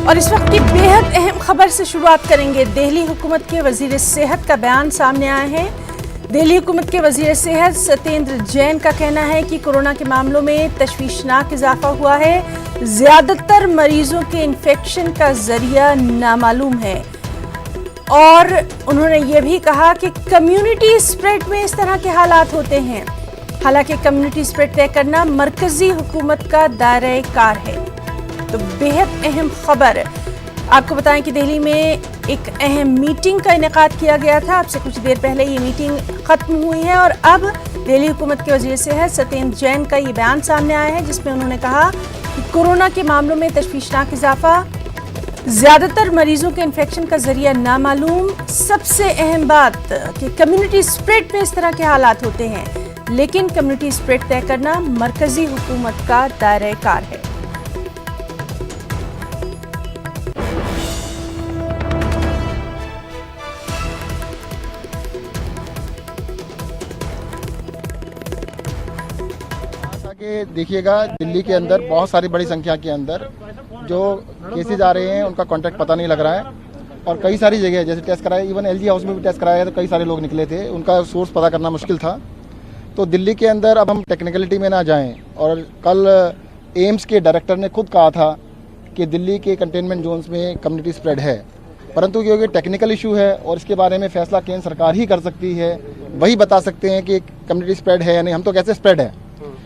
और इस वक्त की बेहद अहम खबर से शुरुआत करेंगे। दिल्ली हुकूमत के वजीर सेहत का बयान सामने आया है। दिल्ली हुकूमत के वजीर सेहत सत्येंद्र जैन का कहना है कि कोरोना के मामलों में तशवीशनाक इजाफा हुआ है। ज्यादातर मरीजों के इन्फेक्शन का जरिया नामालूम है और उन्होंने ये भी कहा कि कम्युनिटी स्प्रेड में इस तरह के हालात होते हैं। हालांकि कम्युनिटी स्प्रेड तय करना मरकजी हुकूमत का दायरे कार है। तो बेहद अहम खबर आपको बताएं कि दिल्ली में एक अहम मीटिंग का इनेकाद किया गया था। अब से कुछ देर पहले ये मीटिंग खत्म हुई है और अब दिल्ली हुकूमत के वजीर सेहत सत्येंद्र जैन का ये बयान सामने आया है, जिसमें उन्होंने कहा कि कोरोना के मामलों में तशवीशनाक इजाफा, ज्यादातर मरीजों के इन्फेक्शन का जरिया नामालूम, सबसे अहम बात कि कम्युनिटी स्प्रेड में इस तरह के हालात होते हैं, लेकिन कम्युनिटी स्प्रेड तय करना मरकजी हुकूमत का दायरे कार है। देखिएगा, दिल्ली के अंदर बहुत सारी बड़ी संख्या के अंदर जो केसेज आ रहे हैं उनका कॉन्टैक्ट पता नहीं लग रहा है और कई सारी जगह जैसे टेस्ट कराए, इवन एलजी हाउस में भी टेस्ट कराया गया तो कई सारे लोग निकले थे, उनका सोर्स पता करना मुश्किल था। तो दिल्ली के अंदर अब हम टेक्निकलिटी में ना जाएं और कल एम्स के डायरेक्टर ने खुद कहा था कि दिल्ली के कंटेनमेंट जोन्स में कम्युनिटी स्प्रेड है, परंतु क्योंकि टेक्निकल इशू है और इसके बारे में फैसला केंद्र सरकार ही कर सकती है, वही बता सकते हैं कि कम्युनिटी स्प्रेड है या नहीं। हम तो कैसे स्प्रेड है,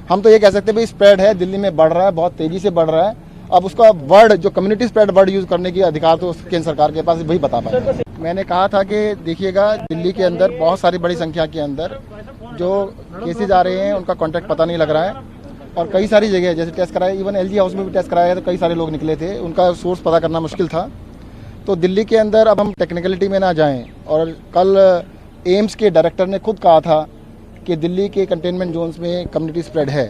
हम तो ये कह सकते हैं भाई स्प्रेड है, दिल्ली में बढ़ रहा है, बहुत तेजी से बढ़ रहा है। अब उसका वर्ड जो कम्युनिटी स्प्रेड वर्ड यूज करने की अधिकार तो केंद्र सरकार के पास, वही बता पाएगा। मैंने कहा था कि देखिएगा, दिल्ली के अंदर बहुत सारी बड़ी संख्या के अंदर जो केसेज आ रहे हैं उनका कॉन्टैक्ट पता नहीं लग रहा है और कई सारी जगह जैसे टेस्ट कराए, इवन एलजी हाउस में भी टेस्ट कराया गया तो कई सारे लोग निकले थे, उनका सोर्स पता करना मुश्किल था। तो दिल्ली के अंदर अब हम टेक्निकलिटी में ना जाएं और कल एम्स के डायरेक्टर ने खुद कहा था कि दिल्ली के कंटेनमेंट जोन्स में कम्युनिटी स्प्रेड है,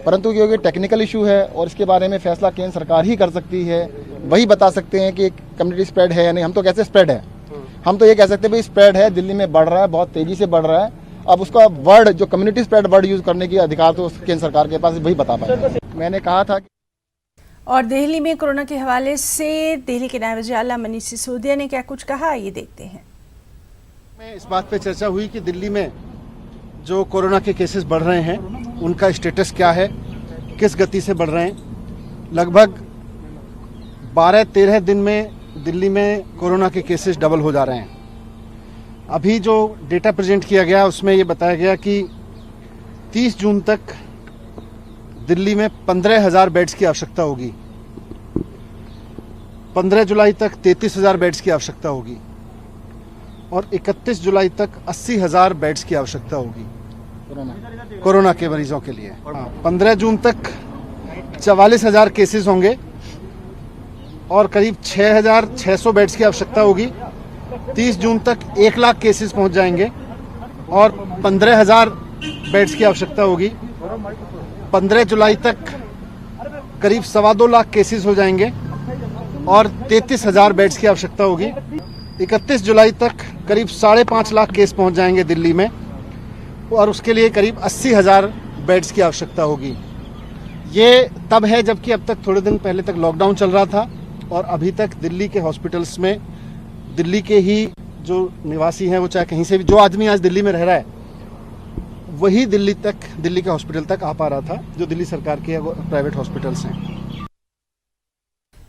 परंतु क्योंकि टेक्निकल इशू है और इसके बारे में फैसला केंद्र सरकार ही कर सकती है, वही बता सकते हैं कि कम्युनिटी स्प्रेड है या नहीं। हम तो कैसे स्प्रेड है, हम तो ये कह सकते हैं भाई स्प्रेड है, दिल्ली में बढ़ रहा है, बहुत तेजी से बढ़ रहा है। अब उसका वर्ड जो कम्युनिटी स्प्रेड वर्ड यूज करने की अधिकार तो केंद्र सरकार के पास, वही बता पाएगा। मैंने कहा था और दिल्ली में कोरोना के हवाले से दिल्ली के नायब वज़ीर आला मनीष सिसोदिया ने क्या कुछ कहा, ये देखते हैं। इस बात पे चर्चा हुई कि दिल्ली में जो कोरोना के केसेस बढ़ रहे हैं उनका स्टेटस क्या है, किस गति से बढ़ रहे हैं। लगभग 12-13 दिन में दिल्ली में कोरोना के केसेस डबल हो जा रहे हैं। अभी जो डेटा प्रेजेंट किया गया उसमें ये बताया गया कि 30 जून तक दिल्ली में 15,000 बेड्स की आवश्यकता होगी, 15 जुलाई तक 33,000 बेड्स की आवश्यकता होगी और 31 जुलाई तक 80,000 बेड्स की आवश्यकता होगी कोरोना के मरीजों के लिए। 15 जून तक 44,000 केसेस होंगे और करीब 6,600 बेड्स की आवश्यकता होगी। 30 जून तक 1 लाख केसेस पहुंच जाएंगे और 15,000 बेड्स की आवश्यकता होगी। 15 जुलाई तक करीब 2.25 लाख केसेस हो जाएंगे और 33,000 बेड्स की आवश्यकता होगी। 31 जुलाई तक करीब 5.5 लाख केस पहुंच जाएंगे दिल्ली में और उसके लिए करीब 80,000 बेड्स की आवश्यकता होगी। ये तब है जबकि अब तक थोड़े दिन पहले तक लॉकडाउन चल रहा था और अभी तक दिल्ली के हॉस्पिटल्स में दिल्ली के ही जो निवासी हैं, वो चाहे कहीं से भी, जो आदमी आज दिल्ली में रह रहा है वही दिल्ली के हॉस्पिटल तक आ पा रहा था, जो दिल्ली सरकार के प्राइवेट हॉस्पिटल्स हैं।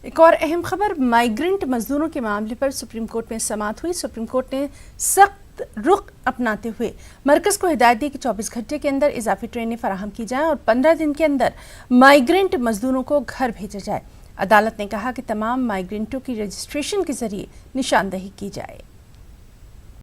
एक और अहम खबर, माइग्रेंट मजदूरों के मामले पर सुप्रीम कोर्ट में समाअत हुई। सुप्रीम कोर्ट ने सख्त रुख अपनाते हुए मरकज को हिदायत दी कि 24 घंटे के अंदर इजाफी ट्रेनें फराहम की जाएं और 15 दिन के अंदर माइग्रेंट मजदूरों को घर भेजा जाए। अदालत ने कहा कि तमाम माइग्रेंटों की रजिस्ट्रेशन के जरिए निशानदही की जाए।